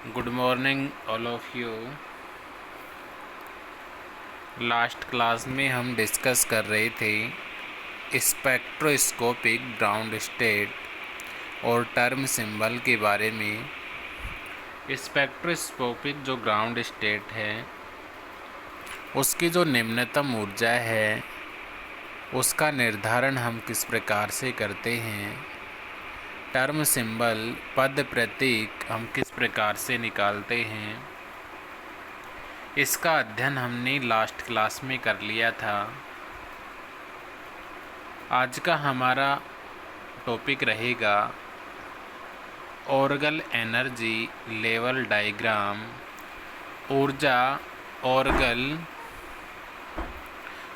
Good morning all of you. Last class में हम discuss कर रहे थे स्पेक्ट्रोस्कोपिक ग्राउंड स्टेट और टर्म सिंबल के बारे में। स्पेक्ट्रोस्कोपिक जो ग्राउंड स्टेट है उसकी जो निम्नतम ऊर्जा है उसका निर्धारण हम किस प्रकार से करते हैं, टर्म सिंबल पद प्रतीक हम किस प्रकार से निकालते हैं, इसका अध्ययन हमने लास्ट क्लास में कर लिया था। आज का हमारा टॉपिक रहेगा ऑर्गल एनर्जी लेवल डायग्राम,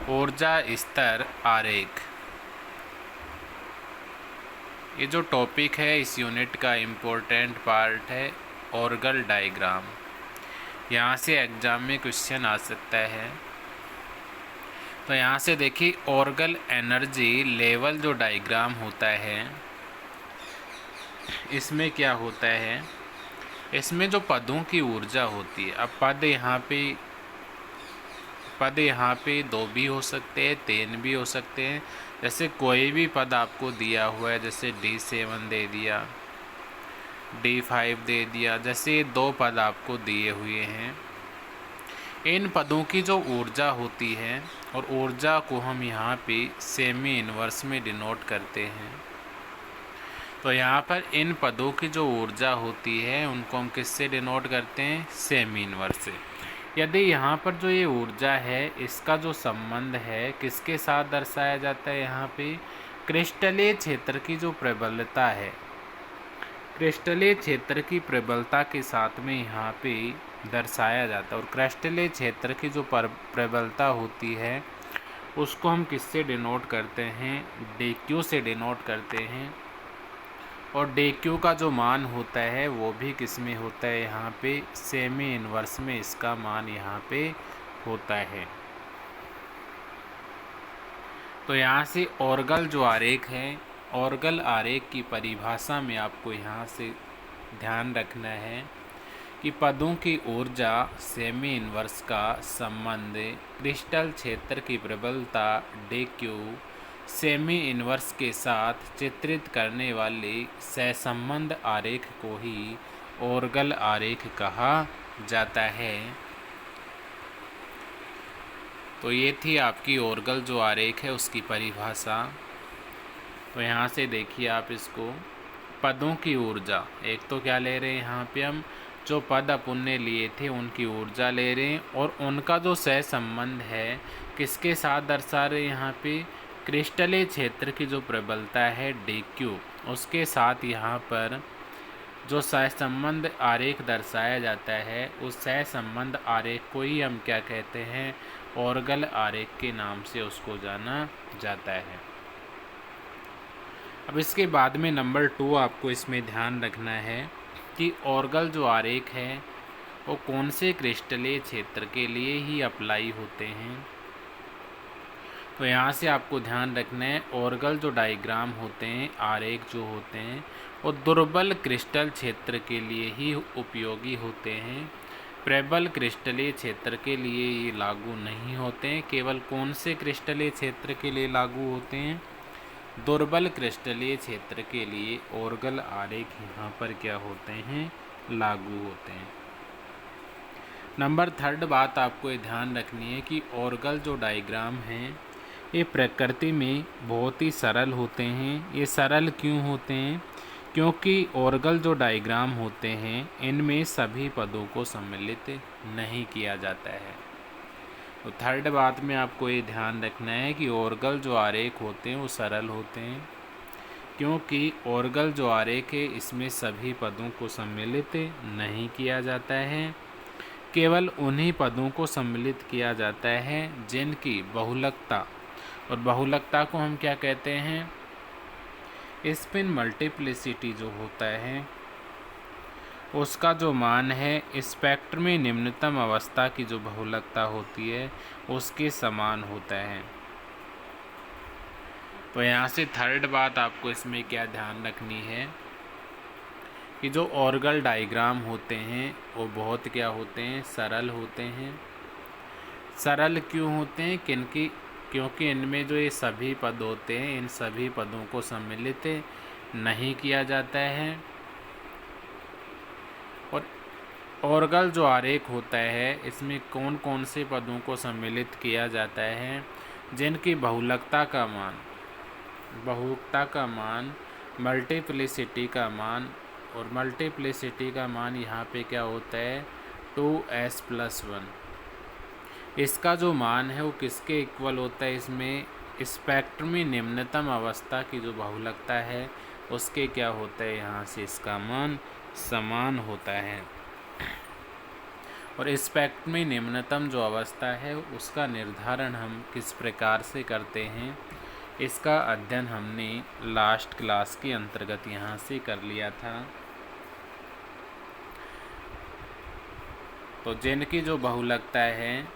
ऊर्जा स्तर आरेख। ये जो टॉपिक है इस यूनिट का इम्पोर्टेंट पार्ट है ऑर्गल डायग्राम। यहाँ से एग्ज़ाम में क्वेश्चन आ सकता है। तो यहाँ से देखिए ऑर्गल एनर्जी लेवल जो डायग्राम होता है इसमें क्या होता है, इसमें जो पदों की ऊर्जा होती है, अब पद यहाँ पे 2 भी हो सकते हैं, 3 भी हो सकते हैं। जैसे कोई भी पद आपको दिया हुआ है, जैसे D7 दे दिया, D5 दे दिया, जैसे 2 पद आपको दिए हुए हैं। इन पदों की जो ऊर्जा होती है और ऊर्जा को हम यहाँ पे सेमी इन्वर्स में डिनोट करते हैं। तो यहाँ पर इन पदों की जो ऊर्जा होती है उनको हम किससे डिनोट करते हैं, सेमी इन्वर्स से। यदि यहाँ पर जो ये ऊर्जा है इसका जो संबंध है किसके साथ दर्शाया जाता है, यहाँ पे क्रिस्टलीय क्षेत्र की जो प्रबलता है, क्रिस्टलीय क्षेत्र की प्रबलता के साथ में यहाँ पे दर्शाया जाता है। और क्रिस्टलीय क्षेत्र की जो प्रबलता होती है उसको हम किससे डिनोट करते हैं, DQ से डिनोट करते हैं। और DQ का जो मान होता है वो भी किस में होता है, यहाँ पे सेमी इन्वर्स में इसका मान यहाँ पे होता है। तो यहाँ से ऑर्गल जो आरेख है, ऑर्गल आरेख की परिभाषा में आपको यहाँ से ध्यान रखना है कि पदों की ऊर्जा सेमी इन्वर्स का संबंध क्रिस्टल क्षेत्र की प्रबलता DQ सेमी इन्वर्स के साथ चित्रित करने वाले सहसंबंध आरेख को ही ऑर्गल आरेख कहा जाता है। तो ये थी आपकी ऑर्गल जो आरेख है उसकी परिभाषा। तो यहाँ से देखिए आप इसको, पदों की ऊर्जा, एक तो क्या ले रहे हैं यहाँ पे हम, जो पद अपन ने लिए थे उनकी ऊर्जा ले रहे हैं और उनका जो सहसंबंध है किसके साथ दर्शा रहे हैं, यहाँ पे क्रिस्टलीय क्षेत्र की जो प्रबलता है DQ उसके साथ यहाँ पर जो सहसंबंध आरेख दर्शाया जाता है उस सहसंबंध आरेख को ही हम क्या कहते हैं, ऑर्गल आरेख के नाम से उसको जाना जाता है। अब इसके बाद में नंबर 2 आपको इसमें ध्यान रखना है कि ऑर्गल जो आरेख है वो कौन से क्रिस्टलीय क्षेत्र के लिए ही अप्लाई होते हैं। तो यहाँ से आपको ध्यान रखना है ऑर्गल जो डायग्राम होते हैं, आरेख जो होते हैं, वो दुर्बल क्रिस्टल क्षेत्र के लिए ही उपयोगी होते हैं। प्रबल क्रिस्टलीय क्षेत्र के लिए ये लागू नहीं होते हैं। केवल कौन से क्रिस्टलीय क्षेत्र के लिए लागू होते हैं, दुर्बल क्रिस्टलीय क्षेत्र के लिए ऑर्गल आरेख यहाँ पर क्या होते हैं, लागू होते हैं। नंबर 3 बात आपको ये ध्यान रखनी है कि ऑर्गल जो डायग्राम हैं ये प्रकृति में बहुत ही सरल होते हैं। ये सरल क्यों होते हैं, क्योंकि ऑर्गल जो डायग्राम होते हैं इनमें सभी पदों को सम्मिलित नहीं किया जाता है। तो 3 बात में आपको ये ध्यान रखना है कि ऑर्गल जो आरेख होते हैं वो सरल होते हैं क्योंकि ऑर्गल जो आरेख है इसमें सभी पदों को सम्मिलित नहीं किया जाता है। केवल उन्हीं पदों को सम्मिलित किया जाता है जिनकी बहुलकता, और बहुलकता को हम क्या कहते हैं, स्पिन मल्टीप्लिसिटी जो होता है उसका जो मान है स्पेक्ट्रम में निम्नतम अवस्था की जो बहुलकता होती है उसके समान होता है। तो यहाँ से 3rd बात आपको इसमें क्या ध्यान रखनी है कि जो ऑर्गल डायग्राम होते हैं वो बहुत क्या होते हैं, सरल होते हैं। सरल क्यों होते हैं, क्योंकि इनमें जो ये सभी पद होते हैं, इन सभी पदों को सम्मिलित नहीं किया जाता है। और ऑर्गल जो आरेख होता है, इसमें कौन कौन से पदों को सम्मिलित किया जाता है, जिनकी बहुलकता का मान मल्टीप्लिसिटी का मान, और मल्टीप्लिसिटी का मान यहाँ पे क्या होता है 2s+1। इसका जो मान है वो किसके इक्वल होता है, इसमें स्पेक्ट्रम में निम्नतम अवस्था की जो बहुलकता है उसके क्या होता है, यहाँ से इसका मान समान होता है। और स्पेक्ट्रम में निम्नतम जो अवस्था है उसका निर्धारण हम किस प्रकार से करते हैं, इसका अध्ययन हमने लास्ट क्लास के अंतर्गत यहाँ से कर लिया था। तो जिनकी जो बहुलकता है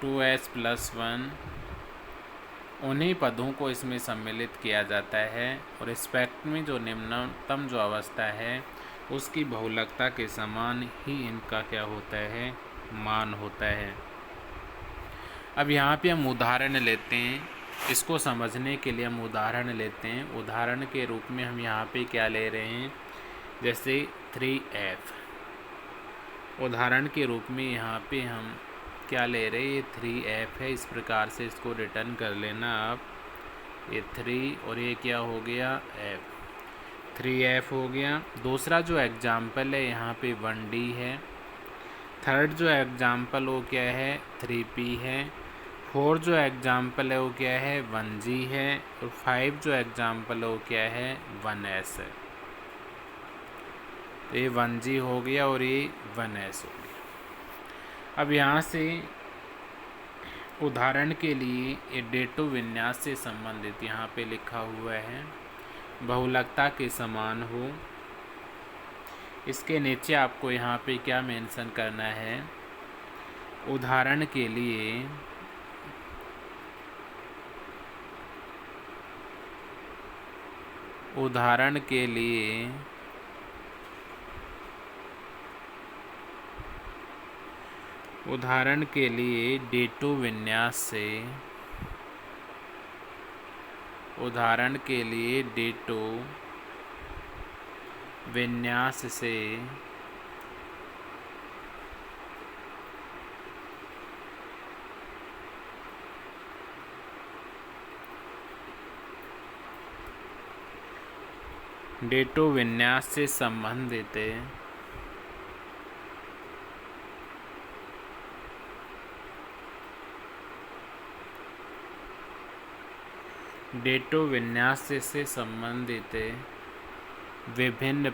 2s+1, उन्हीं पदों को इसमें सम्मिलित किया जाता है। और स्पेक्ट्रम में जो निम्नतम जो अवस्था है उसकी बहुलकता के समान ही इनका क्या होता है, मान होता है। अब यहाँ पे हम उदाहरण लेते हैं, इसको समझने के लिए हम उदाहरण लेते हैं। उदाहरण के रूप में हम यहाँ पे क्या ले रहे हैं, जैसे 3f। उदाहरण के रूप में यहाँ पे हम क्या ले रहे हैं, ये 3f है। इस प्रकार से इसको रिटर्न कर लेना आप, ये 3 और ये क्या हो गया f, 3f हो गया। दूसरा जो एग्जाम्पल है यहाँ पे 1d है। थर्ड जो एग्जाम्पल वो क्या है 3p है। फोर्थ जो एग्जाम्पल है वो क्या है 1g है। और 5 जो एग्जाम्पल है वो क्या है 1s है। तो ये 1g हो गया और ये 1s हो गया। अब यहाँ से उदाहरण के लिए ये डेटो विन्यास से संबंधित यहाँ पे लिखा हुआ है, बहुलकता के समान हो। इसके नीचे आपको यहाँ पे क्या मेंशन करना है, उदाहरण के लिए डेटो विन्यास से संबंधित विभिन्न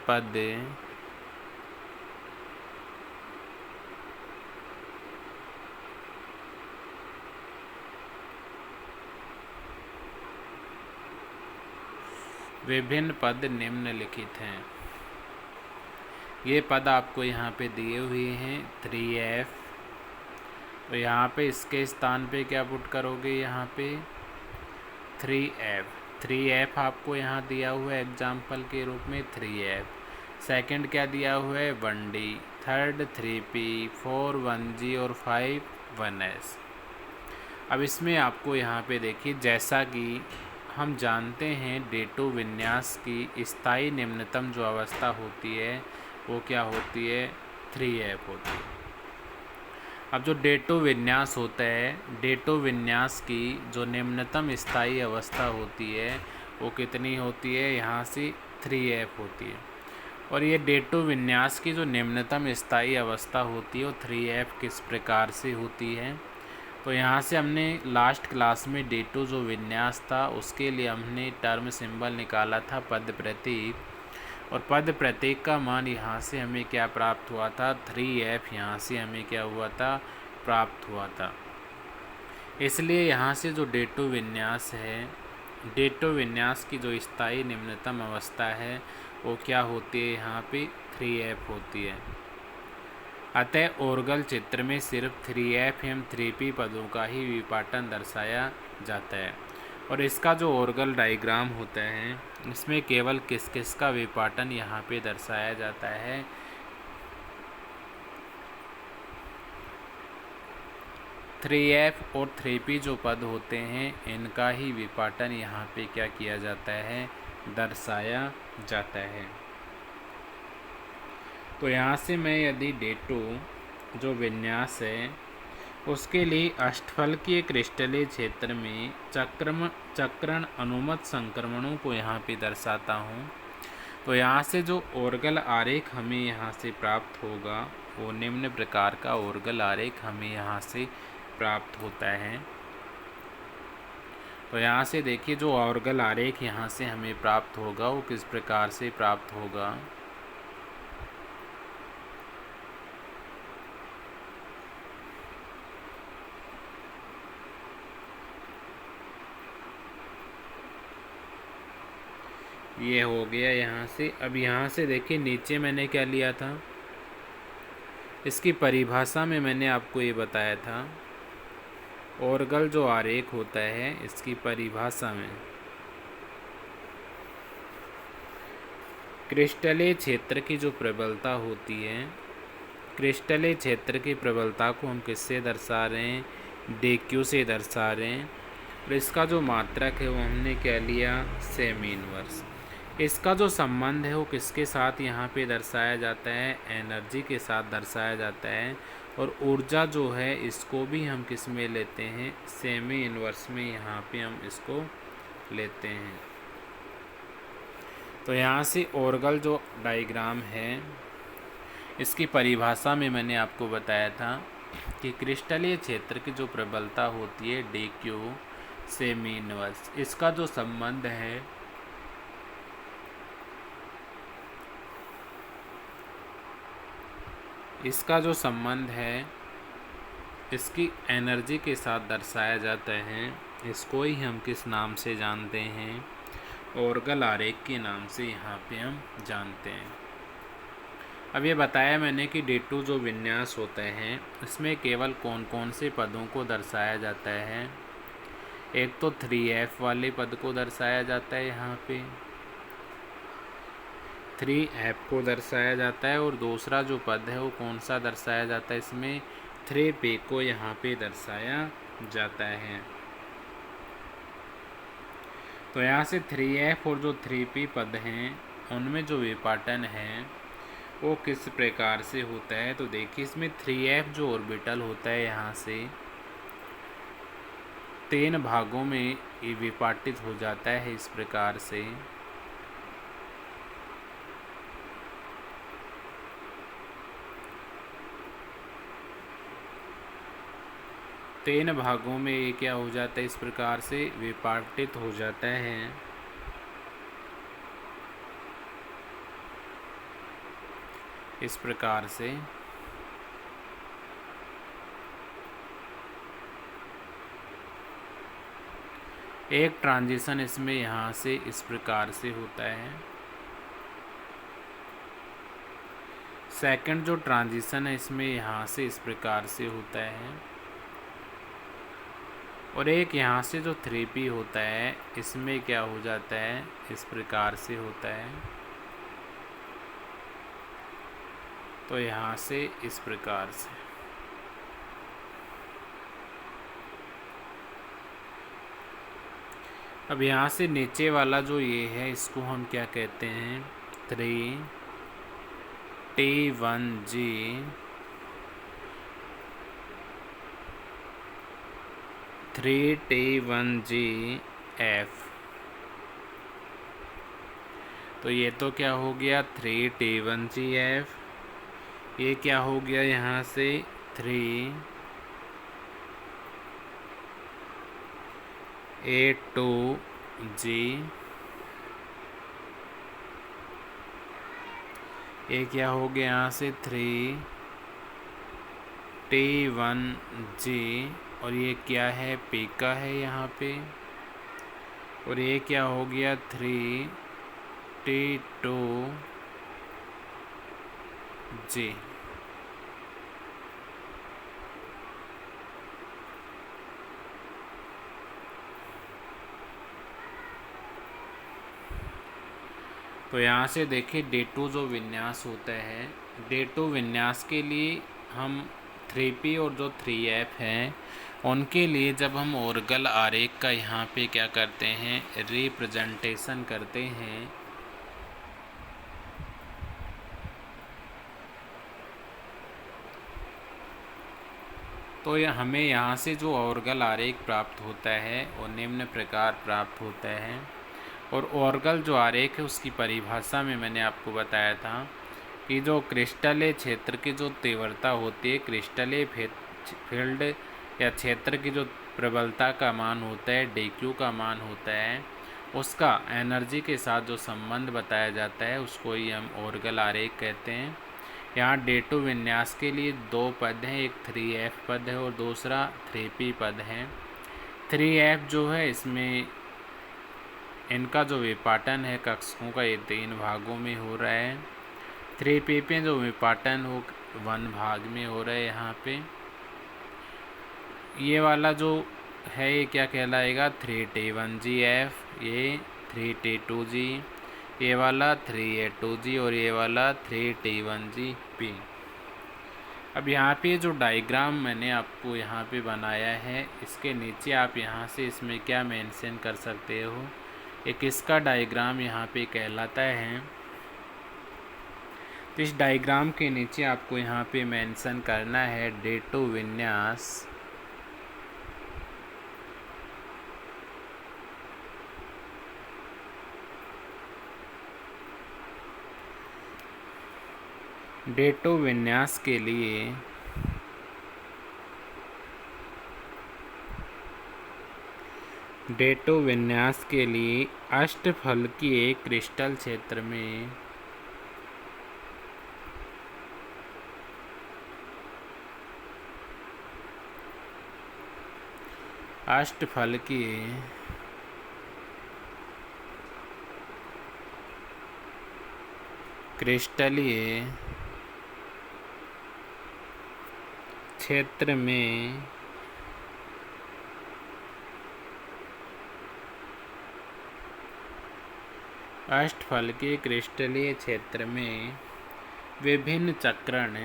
पद निम्नलिखित हैं। ये पद आपको यहाँ पे दिए हुए हैं 3f। तो यहाँ पे इसके स्थान पे क्या पुट करोगे, यहाँ पे 3f आपको यहाँ दिया हुआ है एग्जाम्पल के रूप में 3f। सेकंड क्या दिया हुआ है 1d, थर्ड 3p, 4 1g और 5 1s। अब इसमें आपको यहाँ पे देखिए, जैसा कि हम जानते हैं डेटो विन्यास की स्थायी निम्नतम जो अवस्था होती है वो क्या होती है 3f होती है। अब जो डेटो विन्यास होता है, डेटो विन्यास की जो निम्नतम स्थायी अवस्था होती है वो कितनी होती है, यहाँ से 3f होती है। और ये डेटो विन्यास की जो निम्नतम स्थायी अवस्था होती है वो 3f किस प्रकार से होती है, तो यहाँ से हमने लास्ट क्लास में डेटो जो विन्यास था उसके लिए हमने टर्म सिंबल निकाला था पद प्रतीक, और पद प्रतीक का मान यहाँ से हमें क्या प्राप्त हुआ था 3f, यहाँ से हमें क्या हुआ था प्राप्त हुआ था। इसलिए यहाँ से जो डेटो विन्यास है, डेटो विन्यास की जो स्थायी निम्नतम अवस्था है वो क्या होती है, यहाँ पे 3f होती है। अतः ओर्गल चित्र में सिर्फ 3f एवं 3p पदों का ही विपाटन दर्शाया जाता है। और इसका जो ओर्गल डायग्राम होता है इसमें केवल किस किस का विपाटन यहाँ पे दर्शाया जाता है? 3F और 3P जो पद होते हैं इनका ही विपाटन यहाँ पे क्या किया जाता है? दर्शाया जाता है। तो यहाँ से मैं यदि डेटो जो विन्यास है उसके लिए अष्टफलकीय क्रिस्टलीय क्षेत्र में चक्रण अनुमत संक्रमणों को यहाँ पे दर्शाता हूँ, तो यहाँ से जो ओर्गल आरेख हमें यहाँ से प्राप्त होगा वो निम्न प्रकार का ओर्गल आरेख हमें यहाँ से प्राप्त होता है। तो यहाँ से देखिए जो ओर्गल आरेख यहाँ से हमें प्राप्त होगा वो किस प्रकार से प्राप्त होगा। ये हो गया यहाँ से। अब यहाँ से देखिए नीचे मैंने क्या लिया था, इसकी परिभाषा में मैंने आपको ये बताया था ओर्गल जो आरेख होता है इसकी परिभाषा में क्रिस्टलीय क्षेत्र की जो प्रबलता होती है, क्रिस्टलीय क्षेत्र की प्रबलता को हम किससे दर्शा रहे हैं? DQ से दर्शा रहे हैं। और इसका जो मात्रक है वो हमने क्या लिया? Semi inverse. इसका जो संबंध है वो किसके साथ यहाँ पे दर्शाया जाता है? एनर्जी के साथ दर्शाया जाता है। और ऊर्जा जो है इसको भी हम किस में लेते हैं? सेमी इनवर्स में यहाँ पे हम इसको लेते हैं। तो यहाँ से ओर्गल जो डायग्राम है इसकी परिभाषा में मैंने आपको बताया था कि क्रिस्टलीय क्षेत्र की जो प्रबलता होती है DQ सेमी इनवर्स, इसका जो संबंध है इसकी एनर्जी के साथ दर्शाया जाता है। इसको ही हम किस नाम से जानते हैं? ओर्गल आरेख के नाम से यहाँ पे हम जानते हैं। अब ये बताया मैंने कि D2 जो विन्यास होता है इसमें केवल कौन कौन से पदों को दर्शाया जाता है? एक तो 3F वाले पद को दर्शाया जाता है, यहाँ पे 3F को दर्शाया जाता है, और दूसरा जो पद है वो कौन सा दर्शाया जाता है? इसमें 3P को यहाँ पे दर्शाया जाता है। तो यहाँ से 3F और जो 3P पद हैं उनमें जो विपाटन है वो किस प्रकार से होता है? तो देखिए इसमें 3F जो ऑर्बिटल होता है यहाँ से 3 भागों में ये विपाटित हो जाता है इस प्रकार से। तीन भागों में ये क्या हो जाता है? इस प्रकार से विपाटित हो जाता है। इस प्रकार से एक ट्रांजिशन इसमें यहाँ से इस प्रकार से होता है। सेकंड जो ट्रांजिशन है इसमें यहाँ से इस प्रकार से होता है, और एक यहाँ से जो 3P होता है इसमें क्या हो जाता है? इस प्रकार से होता है। तो यहाँ से इस प्रकार से अब यहाँ से नीचे वाला जो ये है इसको हम क्या कहते हैं? 3T1G 3T1GF। तो ये तो क्या हो गया? 3T1GF। ये क्या हो गया यहाँ से? 3A2G। ये क्या हो गया यहाँ से? 3T1G, और ये क्या है? P का है यहाँ पे, और ये क्या हो गया? 3T2G। तो यहाँ से देखिए D2 जो विन्यास होता है, D2 विन्यास के लिए हम 3P और जो 3F हैं उनके लिए जब हम ऑर्गल आरेख का यहाँ पे क्या करते हैं, रिप्रेजेंटेशन करते हैं, तो हमें यहाँ से जो ऑर्गल आरेख प्राप्त होता है वो निम्न प्रकार प्राप्त होता है। और ऑर्गल जो आरेख है उसकी परिभाषा में मैंने आपको बताया था कि जो क्रिस्टलीय क्षेत्र की जो तीव्रता होती है, क्रिस्टलीय फील्ड या क्षेत्र की जो प्रबलता का मान होता है, DQ का मान होता है, उसका एनर्जी के साथ जो संबंध बताया जाता है उसको ही हम ऑर्गल आरेख कहते हैं। यहाँ D2 विन्यास के लिए दो पद हैं, एक 3F पद है और दूसरा 3P पद है। 3F जो है इसमें इनका जो विपाटन है कक्षकों का ये 3 भागों में हो रहा है। 3P पे जो विपाटन हो 1 भाग में हो रहा है। यहाँ पे ये वाला जो है ये क्या कहलाएगा, 3T1GF, ये 3T2G, ये वाला 3A2G और ये वाला 3T1GP। अब यहाँ पे जो डायग्राम मैंने आपको यहाँ पे बनाया है, इसके नीचे आप यहाँ से इसमें क्या मेंशन कर सकते हो, एक इसका डायग्राम यहाँ पे कहलाता है। तो इस डायग्राम के नीचे आपको यहाँ पे मेंशन करना है D2 विन्यास, D2 विन्यास के लिए D2 विन्यास के लिए अष्टफलकीय क्रिस्टल क्षेत्र में अष्टफलकीय क्रिस्टलीय क्षेत्र में अष्टफलकीय क्रिस्टलीय क्षेत्र में विभिन्न चक्रण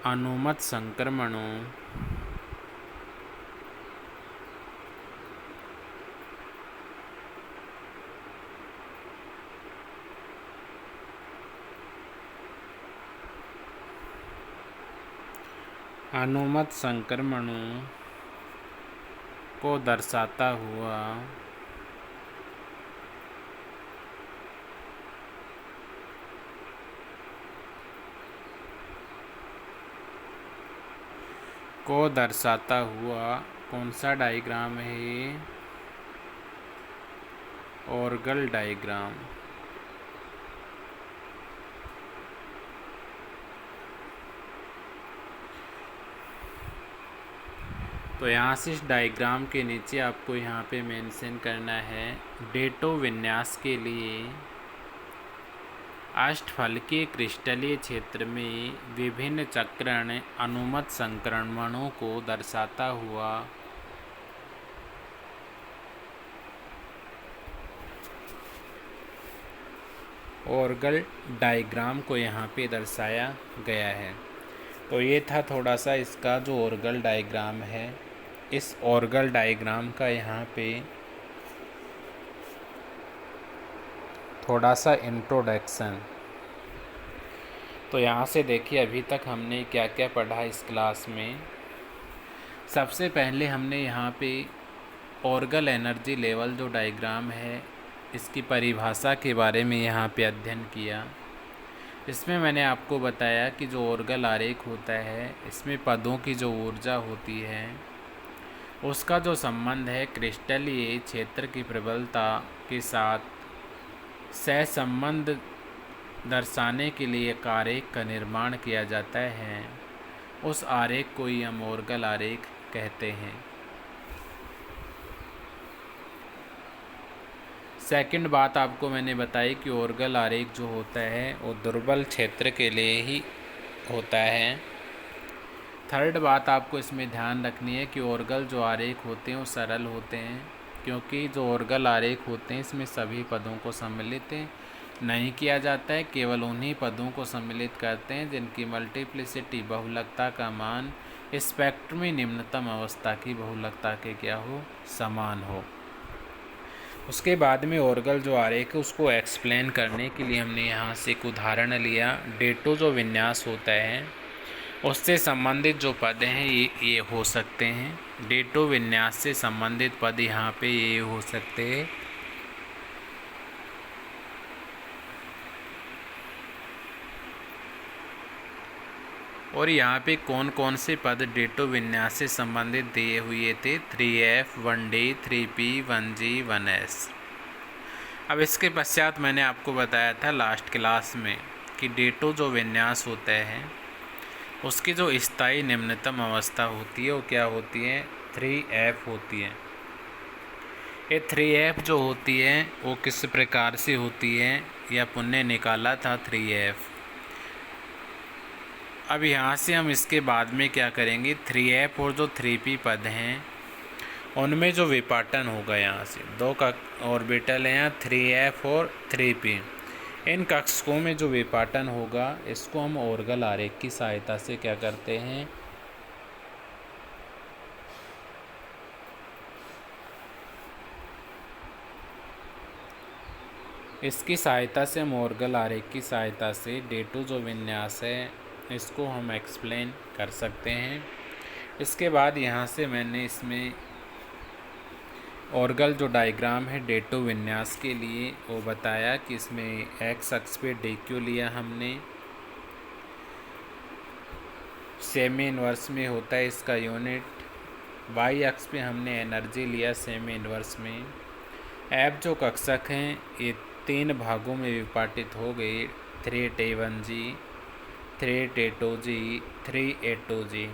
अनुमत संक्रमणों को दर्शाता हुआ कौन सा डायग्राम है ये, ऑर्गल डायग्राम। तो यहाँ से इस डायग्राम के नीचे आपको यहाँ पे मेंशन करना है D2 विन्यास के लिए अष्टफलकीय क्रिस्टलीय क्षेत्र में विभिन्न चक्रण अनुमत संक्रमणों को दर्शाता हुआ ऑर्गल डायग्राम को यहाँ पे दर्शाया गया है। तो ये था थोड़ा सा इसका जो ऑर्गल डायग्राम है। इस ऑर्गल डायग्राम का यहाँ पे थोड़ा सा इंट्रोडक्शन। तो यहाँ से देखिए अभी तक हमने क्या क्या पढ़ा इस क्लास में। सबसे पहले हमने यहाँ पे ऑर्गल एनर्जी लेवल जो डायग्राम है इसकी परिभाषा के बारे में यहाँ पे अध्ययन किया। इसमें मैंने आपको बताया कि जो ऑर्गल आरेख होता है इसमें पदों की जो ऊर्जा होती है उसका जो संबंध है क्रिस्टलीय क्षेत्र की प्रबलता के साथ सहसंबंध दर्शाने के लिए एक आरेख का निर्माण किया जाता है। उस आरेख को ही हम ऑर्गल आरेख कहते हैं। सेकंड बात आपको मैंने बताई कि ओर्गल आरेख जो होता है वो दुर्बल क्षेत्र के लिए ही होता है। थर्ड बात आपको इसमें ध्यान रखनी है कि ओर्गल जो आरेख होते हैं वो सरल होते हैं, क्योंकि जो ओर्गल आरेख होते हैं इसमें सभी पदों को सम्मिलित नहीं किया जाता है, केवल उन्हीं पदों को सम्मिलित करते हैं जिनकी मल्टीप्लिसिटी बहुलकता का मान स्पेक्ट्रम में निम्नतम अवस्था की बहुलकता के क्या हो, समान हो। उसके बाद में ओर्गल जो आरेख है उसको एक्सप्लेन करने के लिए हमने यहाँ से एक उदाहरण लिया। डेटो जो विन्यास होता है उससे संबंधित जो पद हैं ये हो सकते हैं। डेटो विन्यास से संबंधित पद यहाँ पे ये हो सकते हैं। और यहाँ पे कौन कौन से पद डेटो विन्यास से संबंधित दिए हुए थे, 3F, 1D, 3P, 1G, 1S। अब इसके पश्चात मैंने आपको बताया था लास्ट क्लास में कि डेटो जो विन्यास होता है उसकी जो स्थायी निम्नतम अवस्था होती है वो क्या होती है, 3F होती है। ये 3F जो होती है वो किस प्रकार से होती है, या पुण्य निकाला था 3F। अब यहाँ से हम इसके बाद में क्या करेंगे, 3F और जो 3P पद हैं उनमें जो विपाटन होगा, यहाँ से दो ऑर्बिटल हैं यहाँ 3F और 3P, इन कक्षकों में जो विपाटन होगा इसको हम ओर्गल आरेख की सहायता से क्या करते हैं, इसकी सहायता से हम ओर्गल आरेख की सहायता से डेटो जो विन्यास है इसको हम एक्सप्लेन कर सकते हैं। इसके बाद यहाँ से मैंने इसमें ओर्गल जो डायग्राम है डेटो विन्यास के लिए वो बताया कि इसमें एक्स अक्ष पे DQ लिया हमने, सेमी इन्वर्स में होता है इसका यूनिट। वाई अक्ष पे हमने एनर्जी लिया सेमी इन्वर्स में। एफ जो कक्षक हैं ये 3 भागों में विभाजित हो गए, 3T1G, 3T2G, 3A2G।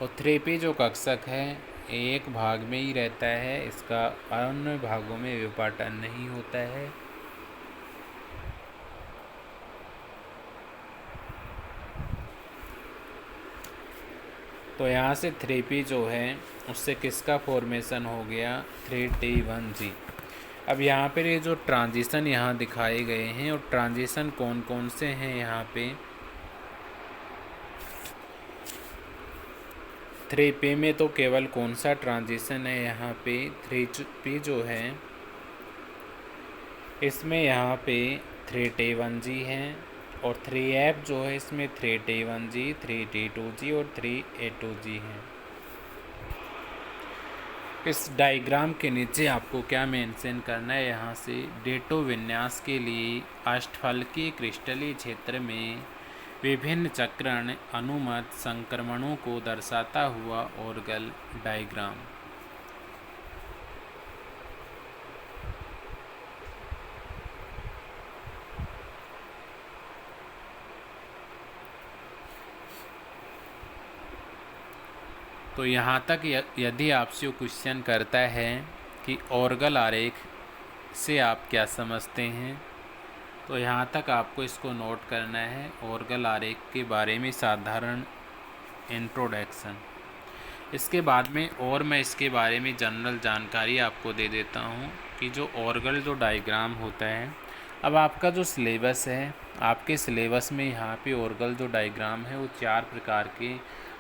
और 3P जो कक्षक है एक भाग में ही रहता है, इसका अन्य भागों में विभाजन नहीं होता है। तो यहाँ से 3P जो है उससे किसका फॉर्मेशन हो गया, 3T1G। अब यहाँ पर ये जो ट्रांजिशन यहाँ दिखाए गए हैं और ट्रांजिशन कौन कौन से हैं, यहाँ पे 3P में तो केवल कौन सा ट्रांजिशन है, यहाँ पे 3P जो है इसमें यहाँ पे 3T1G है, और 3F जो है इसमें 3T1G, 3T2G और 3A2G है। इस डायग्राम के नीचे आपको क्या मेंशन करना है, यहाँ से डेटो विन्यास के लिए अष्टफलकीय क्रिस्टलीय क्षेत्र में विभिन्न चक्रण अनुमत संक्रमणों को दर्शाता हुआ ओर्गल डायग्राम। तो यहाँ तक यदि आपसे क्वेश्चन करता है कि ओर्गल आरेख से आप क्या समझते हैं, तो यहाँ तक आपको इसको नोट करना है। ओर्गल आरेख के बारे में साधारण इंट्रोडक्शन, इसके बाद में और मैं इसके बारे में जनरल जानकारी आपको दे देता हूँ कि जो ओर्गल जो डायग्राम होता है। अब आपका जो सिलेबस है, आपके सिलेबस में यहाँ पे ओर्गल जो डायग्राम है वो 4 प्रकार के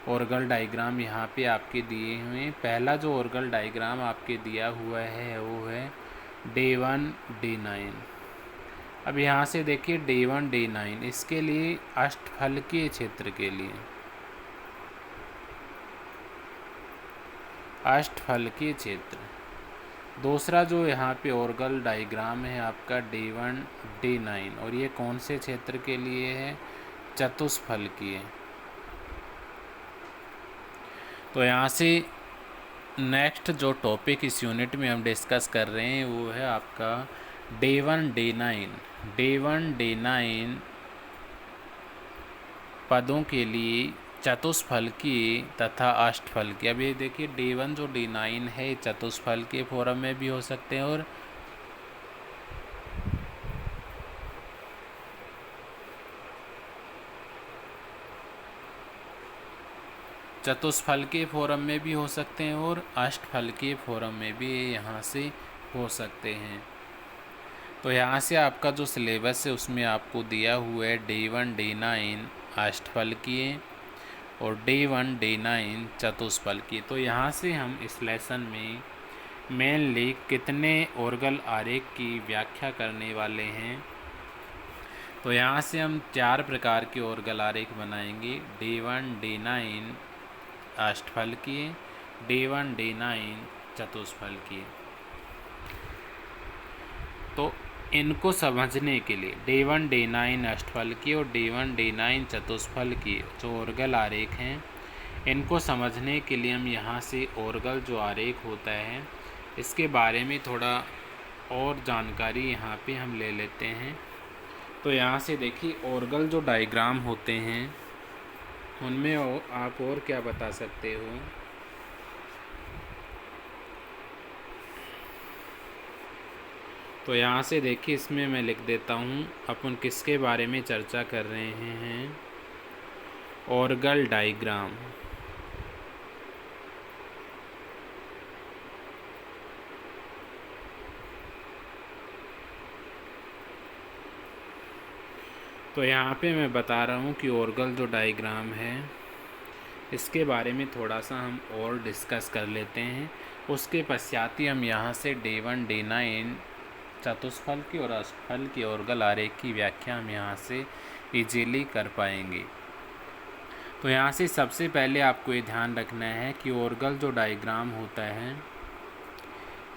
ओर्गल डायग्राम यहाँ पे आपके दिए हुए हैं। पहला जो ओर्गल डायग्राम आपके दिया हुआ है वो है D1 D9। अब यहाँ से देखिए D1 D9, इसके लिए अष्टफलकीय क्षेत्र के लिए अष्टफलकीय क्षेत्र। दूसरा जो यहाँ पे ओर्गल डायग्राम है आपका D1 D9, और ये कौन से क्षेत्र के लिए है, चतुष्फलकीय। तो यहाँ से नेक्स्ट जो टॉपिक इस यूनिट में हम डिस्कस कर रहे हैं वो है आपका D1 D9। D1 D9 पदों के लिए चतुष्फलकीय तथा अष्टफलकीय। अब ये देखिए D1 जो D9 है चतुष्फलकीय फॉर्म में भी हो सकते हैं और चतुष्फलकीय फॉर्म में भी हो सकते हैं और अष्टफलकीय फॉर्म में भी यहाँ से हो सकते हैं। तो यहाँ से आपका जो सिलेबस है उसमें आपको दिया हुआ है D1 D9 अष्टफलकीय और D1 D9 चतुष्फलकीय। तो यहाँ से हम इस लेसन में मेनली कितने ऑर्गल आरेख की व्याख्या करने वाले हैं। तो यहाँ से हम 4 प्रकार के ऑर्गल आरेख बनाएंगे। D1 D9 अष्टफलकीय, D1 D9 चतुष्फलकीय। तो इनको समझने के लिए D1 D9 अष्टफलकीय और D1 D9 चतुष्फलकीय जो ऑर्गल आरेख हैं, इनको समझने के लिए हम यहाँ से ऑर्गल जो आरेख होता है इसके बारे में थोड़ा और जानकारी यहाँ पे हम ले लेते हैं। तो यहाँ से देखिए ऑर्गल जो डायग्राम होते हैं उनमें आप और क्या बता सकते हो। तो यहाँ से देखिए इसमें मैं लिख देता हूँ अपन किसके बारे में चर्चा कर रहे हैं, ऑर्गल डायग्राम। तो यहाँ पे मैं बता रहा हूँ कि ऑर्गल जो डायग्राम है इसके बारे में थोड़ा सा हम और डिस्कस कर लेते हैं। उसके पश्चात ही हम यहाँ से D1 D9 चतुष्फल की और अष्टफल की ऑर्गल आरेख की व्याख्या हम यहाँ से इजीली कर पाएंगे। तो यहाँ से सबसे पहले आपको ये ध्यान रखना है कि ऑर्गल जो डायग्राम होता है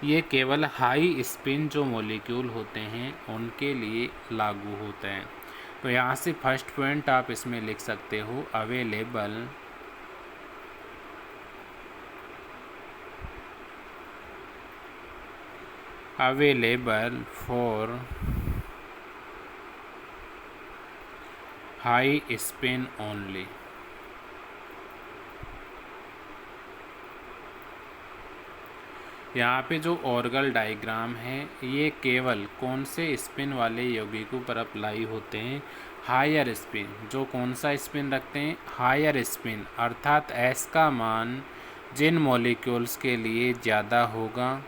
ये केवल हाई स्पिन जो मॉलिक्यूल होते हैं उनके लिए लागू होता है। तो यहाँ से फर्स्ट पॉइंट आप इसमें लिख सकते हो available for high spin only. यहाँ पे जो ऑर्गल डायग्राम है ये केवल कौन से स्पिन वाले यौगिकों पर अप्लाई होते हैं, हायर स्पिन। जो कौन सा स्पिन रखते हैं, हायर स्पिन, अर्थात एस का मान जिन मॉलिक्यूल्स के लिए ज़्यादा होगा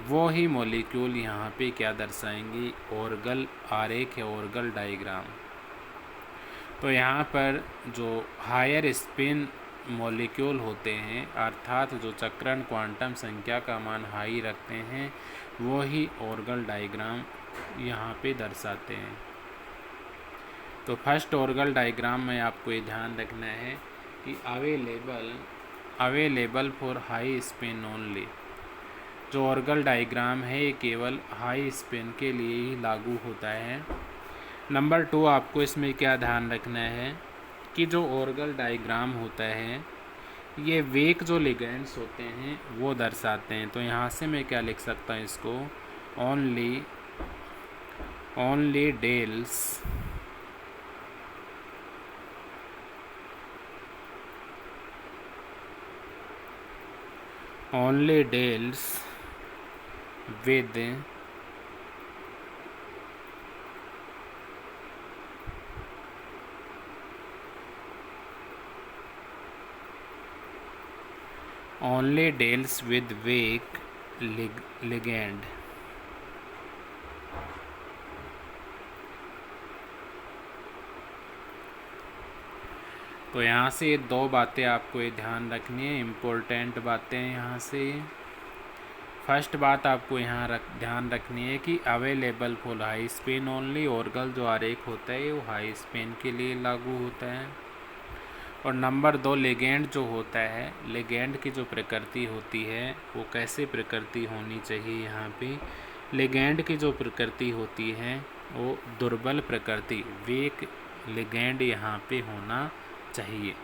वो ही मॉलिक्यूल यहाँ पे क्या दर्शाएंगे, ऑर्गल आरेख है, ऑर्गल डायग्राम। तो यहाँ पर जो हायर स्पिन मॉलिक्यूल होते हैं अर्थात जो चक्रण क्वांटम संख्या का मान हाई रखते हैं वो ही ऑर्गल डायग्राम यहाँ पे दर्शाते हैं। तो फर्स्ट ऑर्गल डायग्राम में आपको ये ध्यान रखना है कि available for high spin only. जो ऑर्गल डायग्राम है ये केवल हाई स्पिन के लिए ही लागू होता है। नंबर 2 आपको इसमें क्या ध्यान रखना है कि जो ऑर्गल डायग्राम होता है ये वेक जो लिगेंड्स होते हैं वो दर्शाते हैं। तो यहाँ से मैं क्या लिख सकता हूँ इसको, only deals with weak ligand। तो यहाँ से 2 बातें आपको ये ध्यान रखनी है, इम्पोर्टेंट बातें। यहाँ से फर्स्ट बात आपको यहाँ ध्यान रखनी है कि available for high spin only, orgel जो आरेख होता है वो हाई स्पिन के लिए लागू होता है। और नंबर 2 लिगेंड जो होता है, लिगेंड की जो प्रकृति होती है वो कैसे प्रकृति होनी चाहिए। यहाँ पे लिगेंड की जो प्रकृति होती है वो दुर्बल प्रकृति, वीक लिगेंड यहाँ पे होना चाहिए।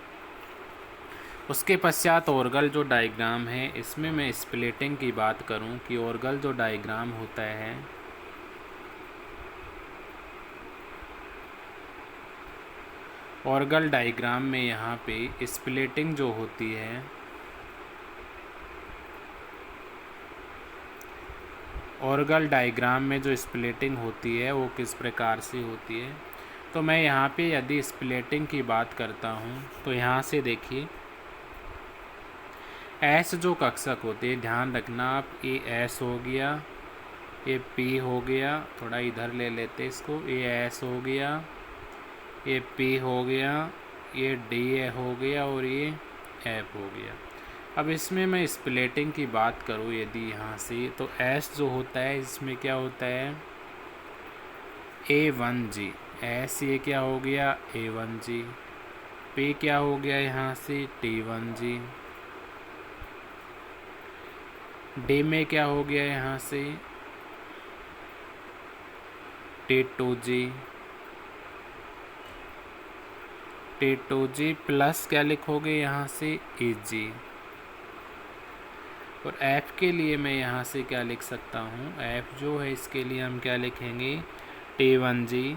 उसके पश्चात ऑर्गल जो डायग्राम है इसमें मैं स्प्लिटिंग की बात करूं कि ऑर्गल जो डायग्राम होता है ऑर्गल डायग्राम में यहाँ पे स्प्लिटिंग जो होती है, ऑर्गल डायग्राम में जो स्प्लिटिंग होती है वो किस प्रकार से होती है। तो मैं यहाँ पे यदि स्प्लिटिंग की बात करता हूँ तो यहाँ से देखिए एस जो कक्षक होते हैं, ध्यान रखना आप, ये एस हो गया, ये पी हो गया, थोड़ा इधर ले लेते इसको, ये एस हो गया, ये पी हो गया, ये डी हो गया और ये एफ हो गया। अब इसमें मैं स्प्लिटिंग की बात करूँ यदि यहाँ से, तो एस जो होता है इसमें क्या होता है, A1G, एस ये क्या हो गया A1G, P क्या हो गया यहाँ से T1G, D में क्या हो गया यहाँ से T2G, T2G प्लस क्या लिखोगे यहाँ से EG, और F के लिए मैं यहाँ से क्या लिख सकता हूँ, F जो है इसके लिए हम क्या लिखेंगे T1G,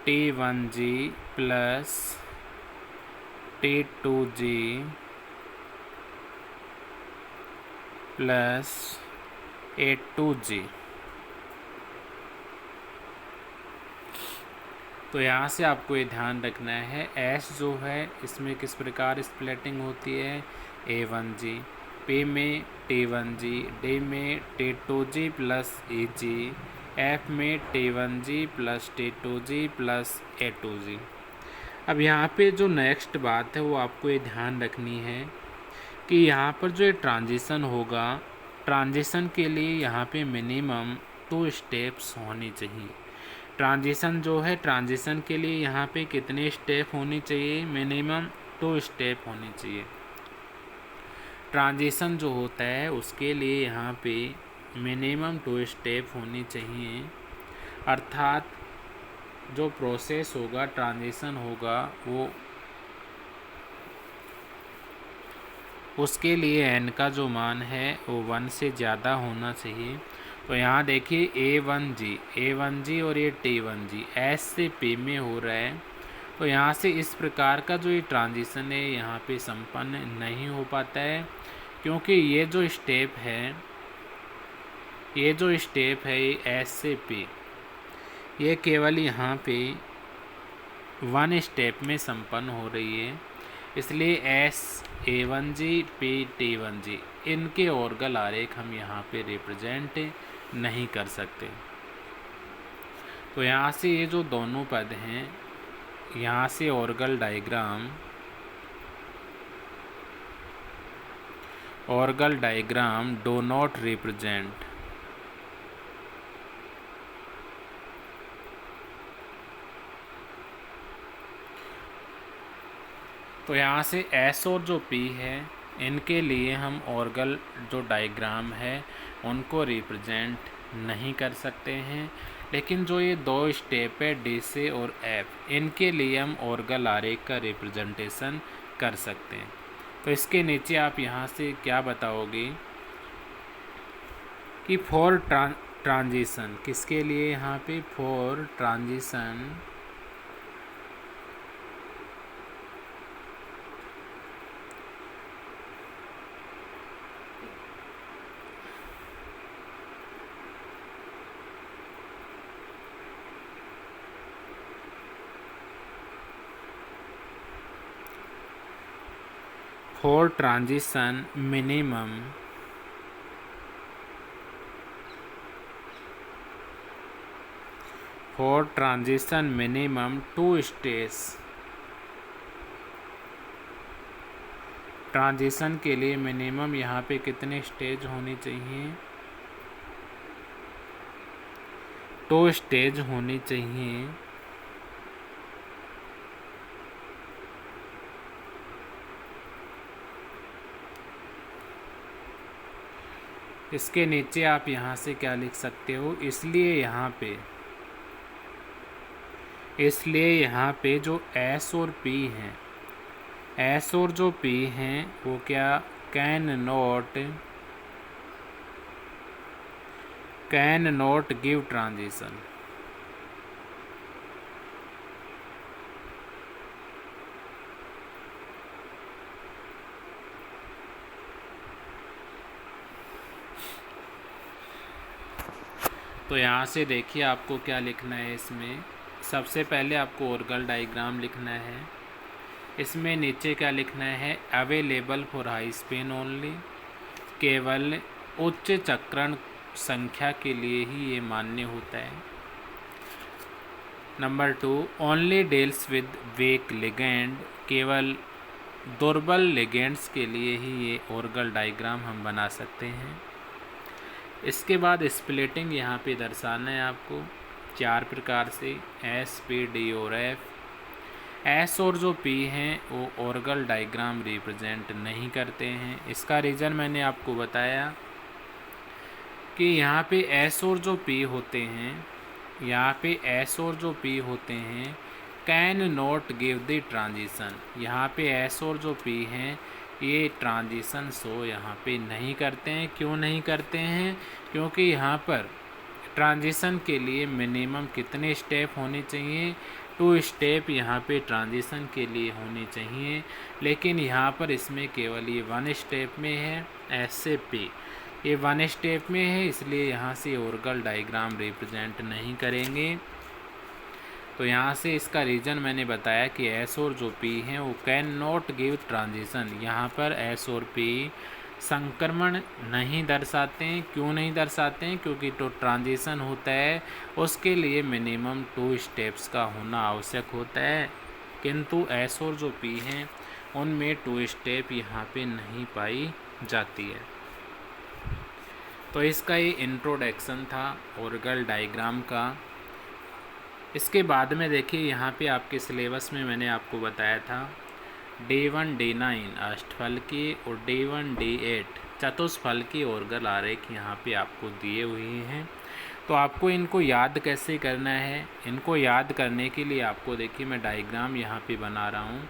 T1G plus T2G plus A2G। तो यहाँ से आपको ये ध्यान रखना है, एस जो है इसमें किस प्रकार स्प्लिटिंग होती है, A1G, P में T1G, D में T2G प्लस EG, F में T1G plus T2G plus A2G। अब यहाँ पे जो नेक्स्ट बात है वो आपको ये ध्यान रखनी है कि यहाँ पर जो ये ट्रांजिशन होगा, ट्रांजिशन के लिए यहाँ पे मिनिमम 2 स्टेप्स होनी चाहिए। ट्रांजिशन जो है, ट्रांजिशन के लिए यहाँ पे कितने स्टेप होनी चाहिए, मिनिमम 2 स्टेप होनी चाहिए। ट्रांजिशन जो होता है उसके लिए यहाँ पे मिनिमम 2 स्टेप होनी चाहिए, अर्थात जो प्रोसेस होगा, ट्रांजिशन होगा, वो उसके लिए n का जो मान है वो 1 से ज़्यादा होना चाहिए। तो यहाँ देखिए A1G और ये T1G S से P में हो रहा है, तो यहाँ से इस प्रकार का जो ये ट्रांजिशन है यहाँ पे संपन्न नहीं हो पाता है, क्योंकि ये जो स्टेप है ये S से P, ये केवल यहाँ पे 1 स्टेप में संपन्न हो रही है। इसलिए S A1G P T1G इनके ऑर्गल आरेख हम यहाँ पे रिप्रेजेंट नहीं कर सकते। तो यहाँ से ये जो दोनों पद हैं, यहाँ से Orgel diagram do not represent. तो यहाँ से S और जो P है इनके लिए हम ऑर्गल जो डायग्राम है उनको रिप्रेजेंट नहीं कर सकते हैं, लेकिन जो ये 2 स्टेप है D से और F, इनके लिए हम ऑर्गल आरेख का रिप्रेजेंटेशन कर सकते हैं। तो इसके नीचे आप यहाँ से क्या बताओगे कि फॉर ट्रांजिशन, किसके लिए यहाँ पे for transition minimum 2 stage, transition के लिए मिनिमम यहाँ पे कितने स्टेज होनी चाहिए, 2 स्टेज होनी चाहिए। इसके नीचे आप यहाँ से क्या लिख सकते हो, इसलिए यहाँ पे जो S और P हैं, S और जो P हैं वो क्या कैन नॉट गिव ट्रांजिशन। तो यहाँ से देखिए आपको क्या लिखना है, इसमें सबसे पहले आपको ऑर्गल डायग्राम लिखना है। इसमें नीचे क्या लिखना है, available for high spin only, केवल उच्च चक्रण संख्या के लिए ही ये मान्य होता है। Number 2, only deals with week ligand, केवल दुर्बल लिगेंड्स के लिए ही ये ऑर्गल डायग्राम हम बना सकते हैं। इसके बाद स्प्लिटिंग यहाँ पे दर्शाना है आपको 4 प्रकार से, एस, पी, डी और एफ। एस और जो पी हैं वो ऑर्गल डायग्राम रिप्रेजेंट नहीं करते हैं। इसका रीज़न मैंने आपको बताया कि यहाँ पे एस और जो पी होते हैं, यहाँ पे एस और जो पी होते हैं can not give the transition. यहाँ पे एस और जो पी हैं ये ट्रांजिशन शो यहाँ पे नहीं करते हैं। क्यों नहीं करते हैं? क्योंकि यहाँ पर ट्रांजिशन के लिए मिनिमम कितने स्टेप होने चाहिए, 2 स्टेप यहाँ पे ट्रांजिशन के लिए होनी चाहिए। लेकिन यहाँ पर इसमें केवल ये 1 स्टेप में है, एस से पी ये 1 स्टेप में है, इसलिए यहाँ से ऑर्गल डायग्राम रिप्रेजेंट नहीं करेंगे। तो यहाँ से इसका रीज़न मैंने बताया कि एस और जो पी हैं वो कैन नॉट गिव ट्रांजिशन। यहाँ पर एस और पी संक्रमण नहीं दर्शाते हैं। क्यों नहीं दर्शाते हैं? क्योंकि तो ट्रांजिशन होता है उसके लिए मिनिमम 2 स्टेप्स का होना आवश्यक होता है, किंतु एस और जो पी हैं उनमें 2 स्टेप यहाँ पे नहीं पाई जाती है। तो इसका ये इंट्रोडक्शन था ऑर्गल डायग्राम का। इसके बाद में देखिए यहाँ पे आपके सिलेबस में मैंने आपको बताया था D1 D9 अष्टफलकी और D1 D8 चतुष्फलकी ऑर्गल आरेख यहाँ पे आपको दिए हुए हैं। तो आपको इनको याद कैसे करना है? इनको याद करने के लिए आपको देखिए मैं डायग्राम यहाँ पे बना रहा हूँ।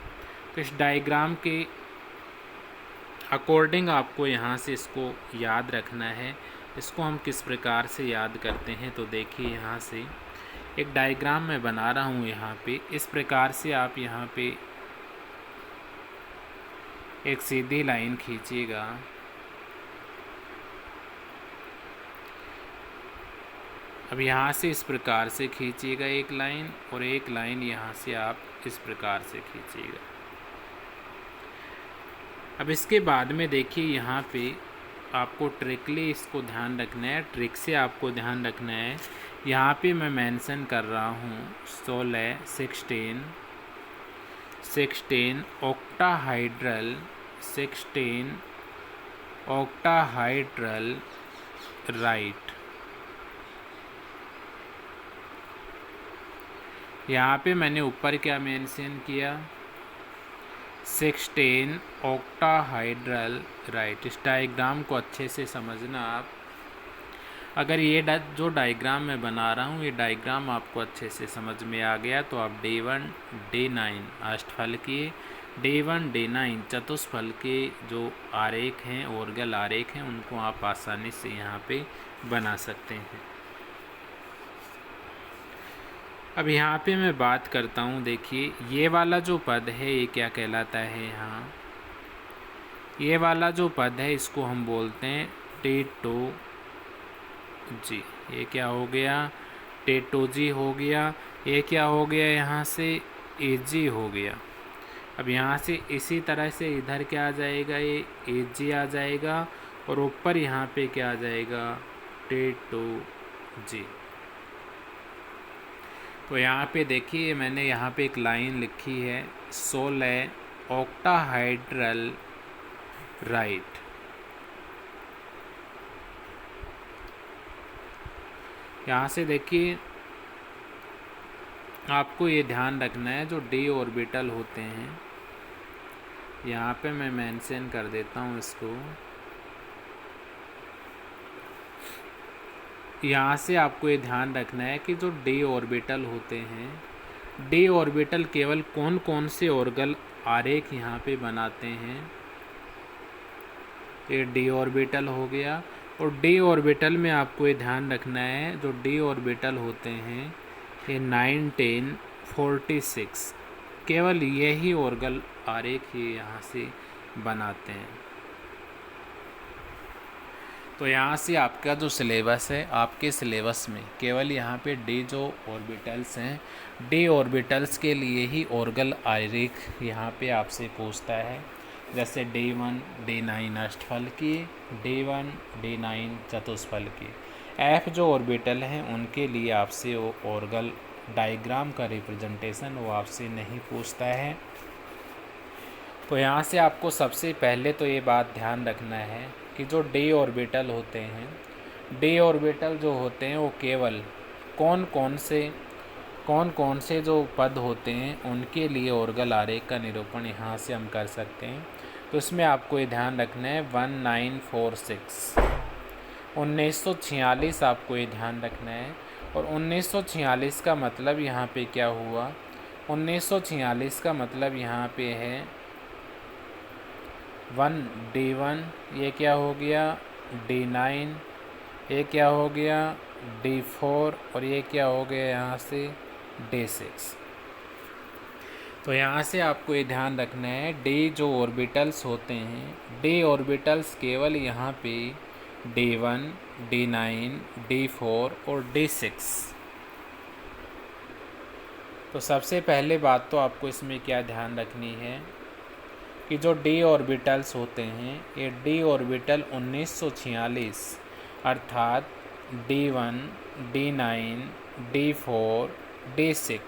तो इस डायग्राम के अकॉर्डिंग आपको यहाँ से इसको याद रखना है। इसको हम किस प्रकार से याद करते हैं, तो देखिए यहाँ से एक डायग्राम मैं बना रहा हूँ यहाँ पे। इस प्रकार से आप यहाँ पे एक सीधी लाइन खींचिएगा। अब यहाँ से इस प्रकार से खींचिएगा एक लाइन, और एक लाइन यहाँ से आप इस प्रकार से खींचिएगा। अब इसके बाद में देखिए यहाँ पे आपको ट्रिकली इसको ध्यान रखना है। ट्रिक से आपको ध्यान रखना है, यहाँ पे मैं मेंशन कर रहा हूँ 16 16 ऑक्टाहाइड्रल 16 ऑक्टाहाइड्रल राइट। यहाँ पे मैंने ऊपर क्या मेंशन किया, 16 ऑक्टाहाइड्रल राइट। इस डायग्राम को अच्छे से समझना आप। अगर ये जो डायग्राम मैं बना रहा हूँ ये डायग्राम आपको अच्छे से समझ में आ गया तो आप D1 D9 अष्टफलकी, D1 D9 चतुष्फलकी जो आरेख हैं, ऑर्गल आरेख हैं, उनको आप आसानी से यहाँ पे बना सकते हैं। अब यहाँ पे मैं बात करता हूँ, देखिए ये वाला जो पद है ये क्या कहलाता है। यहाँ ये वाला जो पद है इसको हम बोलते हैं T2 जी। ये क्या हो गया, T2 जी हो गया। ये क्या हो गया, यहाँ से AG हो गया। अब यहाँ से इसी तरह से इधर क्या आ जाएगा, ये AG आ जाएगा, और ऊपर यहाँ पे क्या आ जाएगा, T2 जी। तो यहाँ पे देखिए मैंने यहाँ पे एक लाइन लिखी है 16 ऑक्टाहाइड्रल राइट। यहाँ से देखिए आपको ये ध्यान रखना है जो d ऑर्बिटल होते हैं, यहाँ पे मैं मेंशन कर देता हूँ इसको। यहाँ से आपको ये ध्यान रखना है कि जो d ऑर्बिटल होते हैं, d ऑर्बिटल केवल कौन कौन से ऑर्गल आरेख यहाँ पे बनाते हैं। ये d ऑर्बिटल हो गया, और d ऑर्बिटल में आपको ये ध्यान रखना है जो d ऑर्बिटल होते हैं ये 9 10 46 केवल यही ऑर्गल आरेख ये यहाँ से बनाते हैं। तो यहाँ से आपका जो सिलेबस है, आपके सिलेबस में केवल यहाँ पे डी जो ऑर्बिटल्स हैं, डी ऑर्बिटल्स के लिए ही ऑर्गल आरेख यहाँ पे आपसे पूछता है। जैसे D1 D9 अष्टफलकीय, D1 D9 चतुष्फलकीय। F जो ऑर्बिटल हैं उनके लिए आपसे वो ऑर्गल डायग्राम का रिप्रेजेंटेशन वो आपसे नहीं पूछता है। तो यहाँ से आपको सबसे पहले तो ये बात ध्यान रखना है कि जो डी ऑर्बिटल होते हैं, डी ऑर्बिटल जो होते हैं वो केवल कौन कौन से जो पद होते हैं उनके लिए ऑर्गल आरेख का निरूपण यहाँ से हम कर सकते हैं। तो इसमें आपको ये ध्यान रखना है 1946 1946 आपको ये ध्यान रखना है। और 1946 का मतलब यहाँ पे क्या हुआ, 1946 का मतलब यहाँ पे है 1D1, ये क्या हो गया D9, ये क्या हो गया D4 और ये क्या हो गया यहाँ से D6। तो यहाँ से आपको ये ध्यान रखना है डी जो ऑर्बिटल्स होते हैं, डी ऑर्बिटल्स केवल यहाँ पे D1 D9 D4 और D6। तो सबसे पहले बात तो आपको इसमें क्या ध्यान रखनी है कि जो डी ऑर्बिटल्स होते हैं, ये डी ऑर्बिटल 1946 अर्थात D1 D9 D4 D6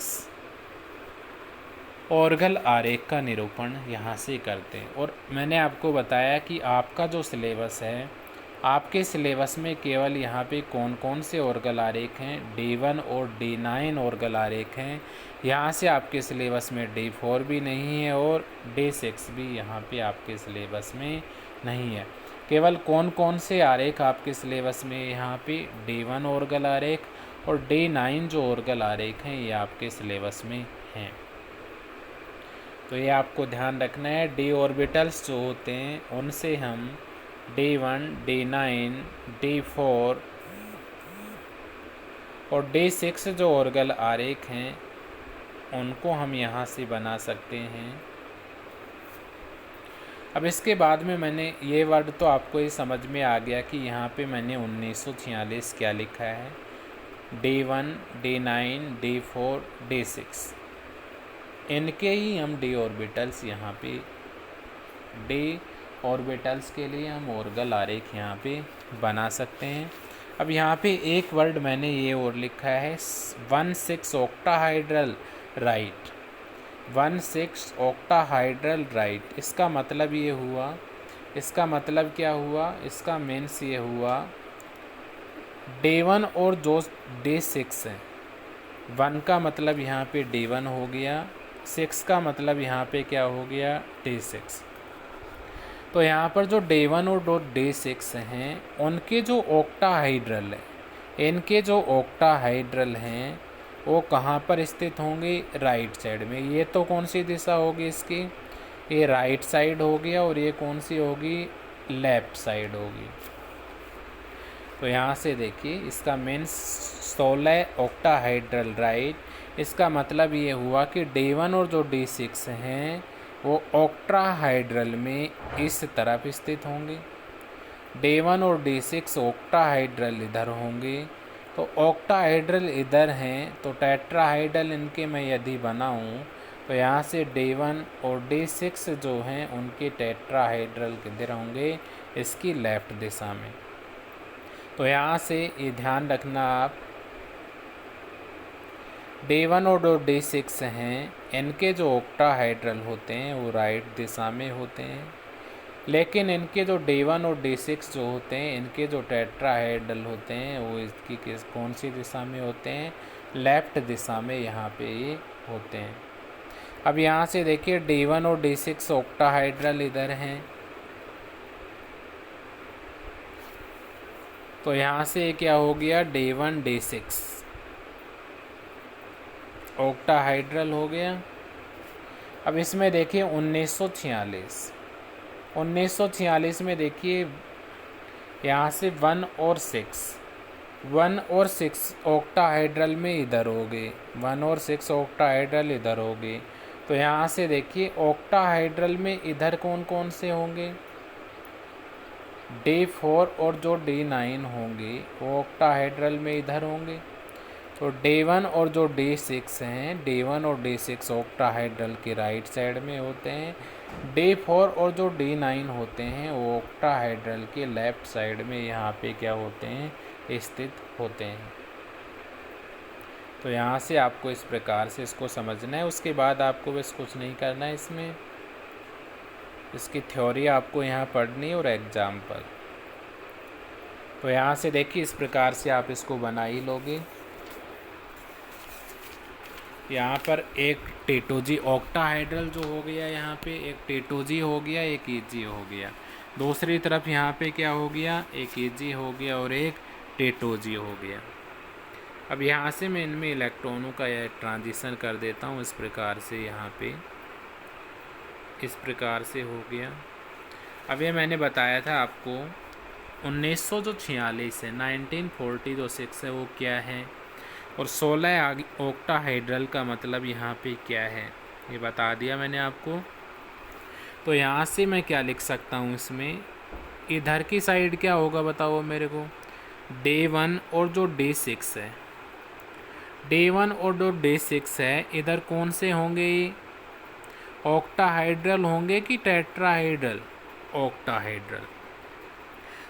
Orgel आरेख का निरूपण यहाँ से करते हैं। और मैंने आपको बताया कि आपका जो सिलेबस है, आपके सिलेबस में केवल यहाँ पे कौन कौन से ऑर्गल आरेख हैं, D1 और D9 ऑर्गल आरेख हैं। यहाँ से आपके सिलेबस में D4 भी नहीं है और D6 भी यहाँ पे आपके सिलेबस में नहीं है। केवल कौन कौन से आरेख आपके सिलेबस में, यहाँ पे D1 ऑर्गल आरेख और D9 जो ऑर्गल आरेख हैं ये आपके सिलेबस में हैं। तो ये आपको ध्यान रखना है। डी ऑर्बिटल्स जो होते हैं उनसे हम D1 D9 D4 और D6 जो ऑर्गल आरेख हैं उनको हम यहाँ से बना सकते हैं। अब इसके बाद में मैंने ये वर्ड तो आपको ये समझ में आ गया कि यहाँ पे मैंने 1946 क्या लिखा है, D1 D9 D4 D6, इनके ही हम डी ऑर्बिटल्स यहाँ पे, डी ऑर्बिटल्स के लिए हम ऑर्गल आरेख यहाँ पे बना सकते हैं। अब यहाँ पे एक वर्ड मैंने ये और लिखा है 16 ऑक्टाहाइड्रल राइट, 16 ऑक्टाहाइड्रल राइट। इसका मतलब ये हुआ, इसका मतलब क्या हुआ, इसका मीन्स ये हुआ D1 और जो D6 है, 1 का मतलब यहाँ पे D1 हो गया, 6 का मतलब यहाँ पे क्या हो गया D6। तो यहाँ पर जो D1 और D6 हैं उनके जो ऑक्टाहाइड्रल है, इनके जो ऑक्टाहाइड्रल हैं वो कहाँ पर स्थित होंगे, राइट साइड में। ये तो कौन सी दिशा होगी इसकी, ये राइट साइड हो गया और ये कौन सी होगी, लेफ्ट साइड होगी। तो यहाँ से देखिए इसका मीन्स 16 ऑक्टाहाइड्रल राइट, इसका मतलब ये हुआ कि D1 और जो D6 हैं वो ऑक्टाहाइड्रल में इस तरफ स्थित होंगे, D1 और D6 ऑक्टाहाइड्रल इधर होंगे। तो ऑक्टाहाइड्रल इधर हैं तो टेट्राहाइड्रल इनके मैं यदि बनाऊं तो यहाँ से D1 और D6 जो हैं उनके टेट्राहाइड्रल किधर होंगे, इसकी लेफ़्ट दिशा में। तो यहाँ से ये ध्यान रखना आप, D1 और D6 हैं इनके जो ऑक्टाहाइड्रल होते हैं वो राइट दिशा में होते हैं, लेकिन इनके जो D1 और D6 जो होते हैं इनके जो टेट्राहाइड्रल होते हैं वो इसकी कौन सी दिशा में होते हैं, लेफ़्ट दिशा में यहाँ पे ये होते हैं। अब यहाँ से देखिए D1 और D6 ऑक्टाहाइड्रल इधर हैं, तो यहाँ से क्या हो गया D1 D6 ऑक्टाहाइड्रल हो गया। अब इसमें देखिए 1946 में देखिए यहाँ से 1 और 6 ऑक्टाहाइड्रल में इधर हो गए, 1 और 6 ऑक्टाहाइड्रल इधर हो गए। तो यहाँ से देखिए ऑक्टाहाइड्रल में इधर कौन कौन से होंगे, D4 और जो D9 होंगे वो ऑक्टाहेड्रल में इधर होंगे। तो D1 और जो D6 हैं, D1 और D6 ऑक्टाहेड्रल के राइट साइड में होते हैं। D4 और जो D9 होते हैं वो ऑक्टाहेड्रल के लेफ्ट साइड में यहाँ पे क्या होते हैं, स्थित होते हैं। तो यहाँ से आपको इस प्रकार से इसको समझना है। उसके बाद आपको बस कुछ नहीं करना है, इसमें इसकी थ्योरी आपको यहाँ पढ़नी है और एग्जाम्पल। तो यहाँ से देखिए इस प्रकार से आप इसको बना ही लोगे। यहाँ पर एक टेटोजी ऑक्टाहेड्रल जो हो गया, यहाँ पे एक टेटोजी हो गया, एक ईजी हो गया। दूसरी तरफ यहाँ पे क्या हो गया, एक ईजी हो गया और एक टेटोजी हो गया। अब यहाँ से मैं इनमें इलेक्ट्रॉनों का यह ट्रांजिशन कर देता हूँ इस प्रकार से। यहाँ पे इस प्रकार से हो गया। अब ये मैंने बताया था आपको 1946 है, 1940 जो 6 है वो क्या है, और 16 ऑक्टाहेड्रल का मतलब यहाँ पे क्या है ये बता दिया मैंने आपको। तो यहाँ से मैं क्या लिख सकता हूँ, इसमें इधर की साइड क्या होगा बताओ मेरे को, D1 और जो D6 है, D1 और जो D6 है इधर कौन से होंगे, ऑक्टाहाइड्रल होंगे कि टेट्राहाइड्रल, ऑक्टाहाइड्रल।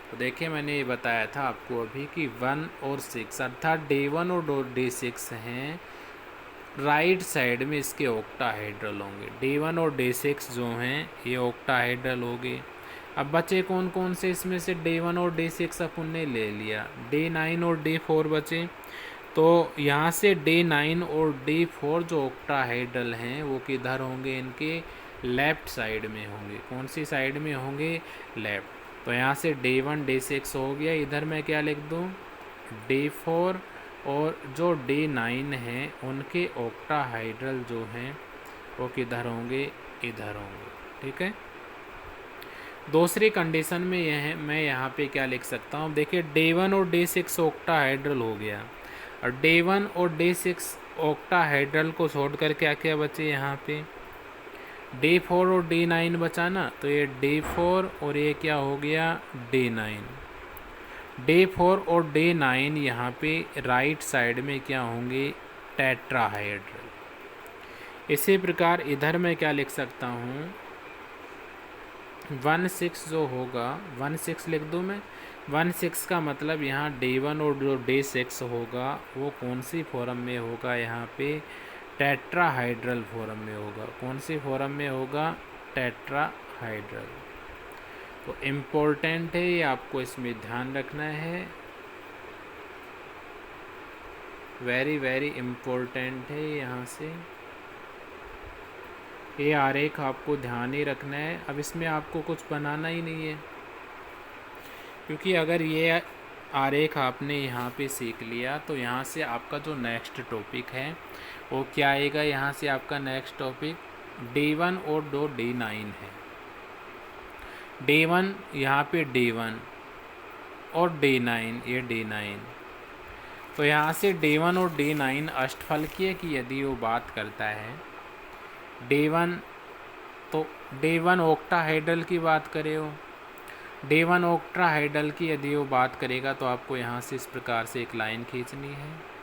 तो देखिए मैंने ये बताया था आपको अभी कि 1 और 6 अर्थात D1 और D6 हैं, राइट साइड में इसके ऑक्टाहाइड्रल होंगे। D1 और D6 जो हैं ये ऑक्टाहाइड्रल हो गए। अब बचे कौन कौन से, इसमें से D1 और D6 अपन ने ले लिया, D9 और D4 बचे। तो यहाँ से D9 और D4 जो ऑक्टाहाइड्रल हैं वो किधर होंगे, इनके लेफ़्ट साइड में होंगे। कौन सी साइड में होंगे, लेफ़्ट। तो यहाँ से D1 D6 हो गया, इधर मैं क्या लिख दूँ, D4 और जो D9 हैं उनके ऑक्टाहाइड्रल जो हैं वो किधर होंगे, इधर होंगे। ठीक है। दूसरी कंडीशन में यह है, मैं यहाँ पे क्या लिख सकता हूँ, देखिए D1 और D6 ऑक्टाहाइड्रल हो गया, और D1 और D6 ऑक्टाहाइड्रल को छोड़कर क्या क्या बचे यहाँ पे, D4 और D9 बचा ना। तो ये D4 और ये क्या हो गया, D9। D4 और D9 यहाँ पे राइट साइड में क्या होंगे, टेट्राहाइड्रल। इसी प्रकार इधर मैं क्या लिख सकता हूँ, 1,6 जो होगा, 1,6 लिख दूँ मैं। 1,6 का मतलब यहाँ D1 और जो D6 होगा वो कौन सी फॉर्म में होगा, यहाँ पे टेट्राहाइड्रल फॉर्म में होगा। कौन सी फॉर्म में होगा, टेट्राहाइड्रल। तो इम्पोर्टेंट है ये, आपको इसमें ध्यान रखना है, वेरी वेरी इम्पोर्टेंट है। यहाँ से ये आरेख आपको ध्यान ही रखना है। अब इसमें आपको कुछ बनाना ही नहीं है, क्योंकि अगर ये आरेख आपने यहाँ पे सीख लिया तो यहाँ से आपका जो नेक्स्ट टॉपिक है वो क्या आएगा, यहाँ से आपका नेक्स्ट टॉपिक D1 और दो D9 है। D1 यहाँ पे D1 और D9 ये D9। तो यहाँ से D1 और D9 अष्टफलकीय की यदि वो बात करता है, D1 तो D1 ऑक्टाहाइड्रल की बात करे हो, D1 ऑक्टाहाइड्रल की यदि वो बात करेगा तो आपको यहाँ से इस प्रकार से एक लाइन खींचनी है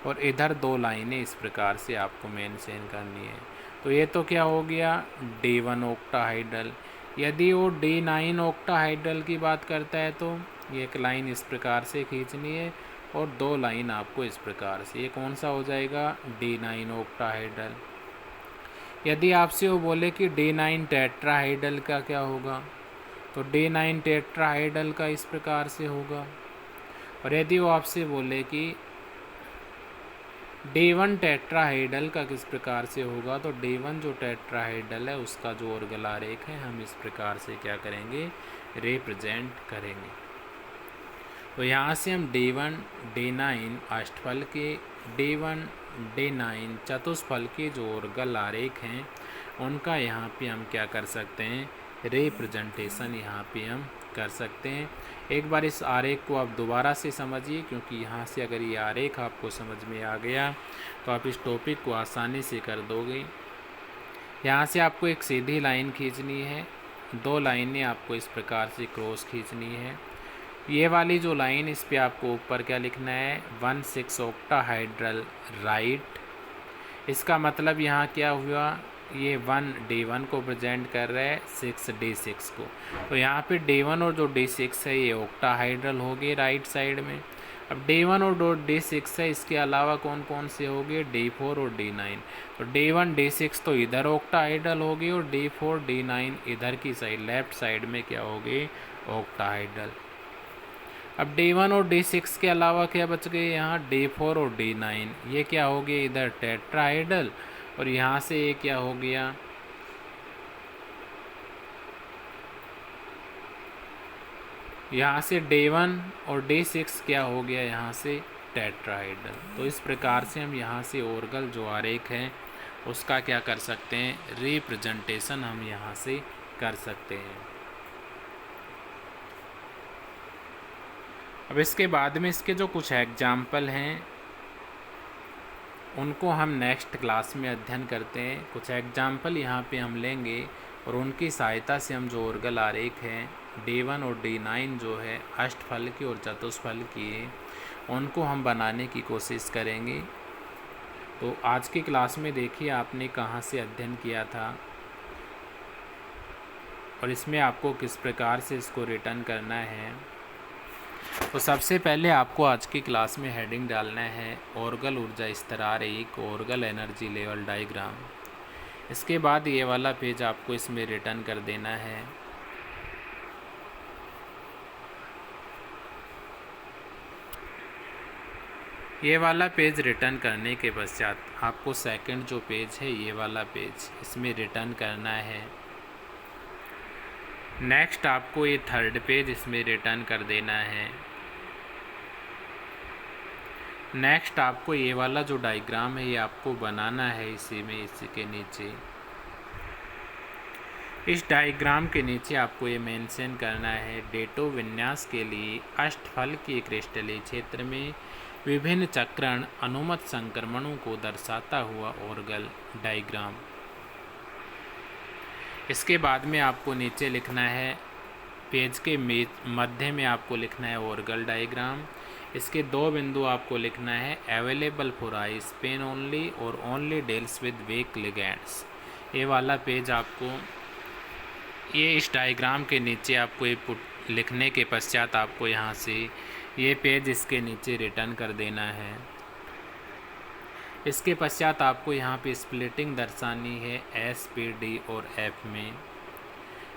और इधर दो लाइनें इस प्रकार से आपको मेंशन करनी है। तो ये तो क्या हो गया, D1 ऑक्टाहाइड्रल। यदि वो D9 ऑक्टाहाइड्रल की बात करता है तो ये एक लाइन इस प्रकार से खींचनी है और दो लाइन आपको इस प्रकार से, ये कौन सा हो जाएगा, D9 ऑक्टाहाइड्रल। यदि आपसे वो बोले कि D9 टेट्राहाइड्रल का क्या होगा, तो D9 टेट्राहाइड्रल का इस प्रकार से होगा। और यदि वो आपसे बोले कि D1 टेट्राहाइड्रल का किस प्रकार से होगा, तो D1 जो टेट्राहाइड्रल है उसका जो ऑर्गल आरेख है हम इस प्रकार से क्या करेंगे, रिप्रेजेंट करेंगे। तो यहाँ से हम D1 D9 अष्टफल के, D1 D9 चतुष्फल के जो ऑर्गल आरेख हैं उनका यहाँ पे हम क्या कर सकते हैं, रिप्रेजेंटेशन यहाँ पे हम कर सकते हैं। एक बार इस आरेख को आप दोबारा से समझिए, क्योंकि यहाँ से अगर ये आरेख आपको समझ में आ गया तो आप इस टॉपिक को आसानी से कर दोगे। यहाँ से आपको एक सीधी लाइन खींचनी है दो लाइनें आपको इस प्रकार से क्रॉस खींचनी है। ये वाली जो लाइन, इस पे आपको ऊपर क्या लिखना है, 1,6 ऑक्टाहाइड्रल राइट। इसका मतलब यहाँ क्या हुआ, ये 1 D1 को प्रेजेंट कर रहा है, 6 D6 को। तो यहाँ पे D1 और जो D6 है ये ऑक्टाहाइड्रल हो गए राइट साइड में। अब D1 और जो D6 है, इसके अलावा कौन कौन से हो गए, D4 और D9। तो D1 D6 तो इधर ऑक्टाहाइड्रल हो गए और D4 D9 इधर की साइड लेफ्ट साइड में क्या हो गए, ऑक्टाहाइड्रल। अब D1 और D6 के अलावा क्या बच गए, यहाँ D4 और D9, ये क्या हो गए इधर टेट्राहाइड्रल। और यहाँ से ये क्या हो गया, यहाँ से D1 और D6 क्या हो गया, यहाँ से टेट्राहाइड्रल। तो इस प्रकार से हम यहाँ से ऑर्गल जो आरेख है उसका क्या कर सकते हैं, रिप्रेजेंटेशन हम यहाँ से कर सकते हैं। अब इसके बाद में इसके जो कुछ एग्जाम्पल हैं उनको हम नेक्स्ट क्लास में अध्ययन करते हैं। कुछ एग्जाम्पल यहाँ पे हम लेंगे और उनकी सहायता से हम जो ऑर्गल आरेख हैं D1 और D9 जो है अष्टफल की और चतुष्फल की है, उनको हम बनाने की कोशिश करेंगे। तो आज की क्लास में देखिए आपने कहाँ से अध्ययन किया था और इसमें आपको किस प्रकार से इसको रिटर्न करना है। तो सबसे पहले आपको आज की क्लास में हेडिंग डालना है ऑर्गल ऊर्जा स्तर आरेख, ऑर्गल एनर्जी लेवल डायग्राम। इसके बाद ये वाला पेज आपको इसमें रिटर्न कर देना है। ये वाला पेज रिटर्न करने के पश्चात आपको सेकंड जो पेज है ये वाला पेज इसमें रिटर्न करना है। नेक्स्ट आपको ये थर्ड पेज इसमें रिटर्न कर देना है। नेक्स्ट आपको ये वाला जो डायग्राम है ये आपको बनाना है इसी में, इसी के नीचे। इस डायग्राम के नीचे आपको ये मेंशन करना है डेटो विन्यास के लिए अष्टफल के क्रिस्टलीय क्षेत्र में विभिन्न चक्रण अनुमत संक्रमणों को दर्शाता हुआ ऑर्गल डायग्राम। इसके बाद में आपको नीचे लिखना है, पेज के मध्य में आपको लिखना है ऑर्गल डायग्राम। इसके दो बिंदु आपको लिखना है available for high spin only और only deals with weak ligands. ये वाला पेज आपको ये इस डायग्राम के नीचे आपको ये लिखने के पश्चात आपको यहाँ से ये पेज इसके नीचे रिटर्न कर देना है। इसके पश्चात आपको यहाँ पे स्प्लिटिंग दर्शानी है S, P, D और F में।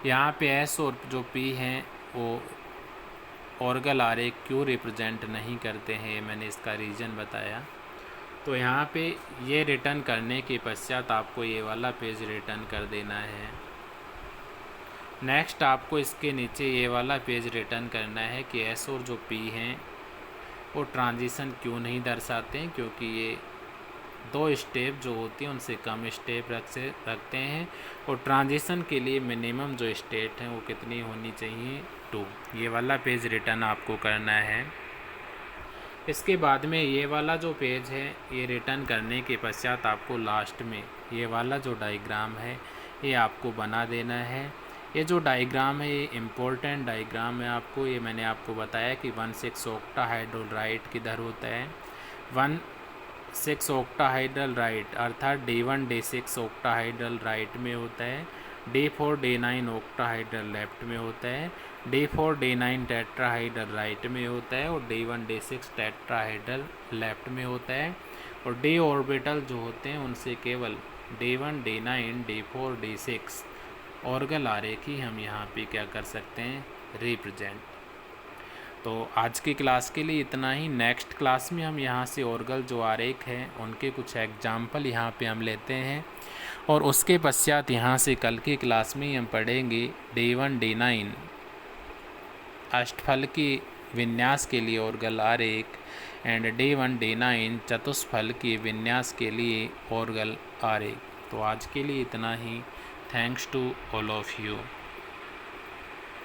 यहाँ पे S और जो P हैं वो ऑर्गल आरेख क्यों रिप्रेजेंट नहीं करते हैं, ये मैंने इसका रीज़न बताया। तो यहाँ पे ये रिटर्न करने के पश्चात आपको ये वाला पेज रिटर्न कर देना है। नेक्स्ट आपको इसके नीचे ये वाला पेज रिटर्न करना है कि S और जो P हैं वो ट्रांजिशन क्यों नहीं दर्शाते हैं, क्योंकि ये दो स्टेप जो होती हैं उनसे कम स्टेप रखते हैं और ट्रांजिशन के लिए मिनिमम जो स्टेट हैं वो कितनी होनी चाहिए, 2। ये वाला पेज रिटर्न आपको करना है। इसके बाद में ये वाला जो पेज है ये रिटर्न करने के पश्चात आपको लास्ट में ये वाला जो डायग्राम है ये आपको बना देना है। ये जो डायग्राम है ये इम्पोर्टेंट डायग्राम है आपको, ये मैंने आपको बताया कि 1,6 ऑक्टाहाइड्रल राइट किधर होता है, 1,6 ऑक्टाहाइड्रल राइट अर्थात D1 D6 ऑक्टाहाइड्रल राइट में होता है, D4 D9 ऑक्टाहाइड्रल लेफ्ट में होता है, D4 D9 टेट्राहाइड्रल राइट में होता है और D1 D6 टेट्राहाइड्रल लेफ्ट में होता है। और D ऑर्बिटल जो होते हैं उनसे केवल D1 D9 D4 D6 Orgel आरेख ही हम यहाँ पे क्या कर सकते हैं, रिप्रेजेंट। तो आज की क्लास के लिए इतना ही। नेक्स्ट क्लास में हम यहाँ से ऑर्गल जो आरेख हैं उनके कुछ एग्जाम्पल यहाँ पे हम लेते हैं और उसके पश्चात यहाँ से कल की क्लास में हम पढ़ेंगे D1 D9 अष्टफल की विन्यास के लिए ऑर्गल आरेख एंड D1 D9 चतुष्फल की विन्यास के लिए ऑर्गल आरेख। तो आज के लिए इतना ही। Thanks to all of you.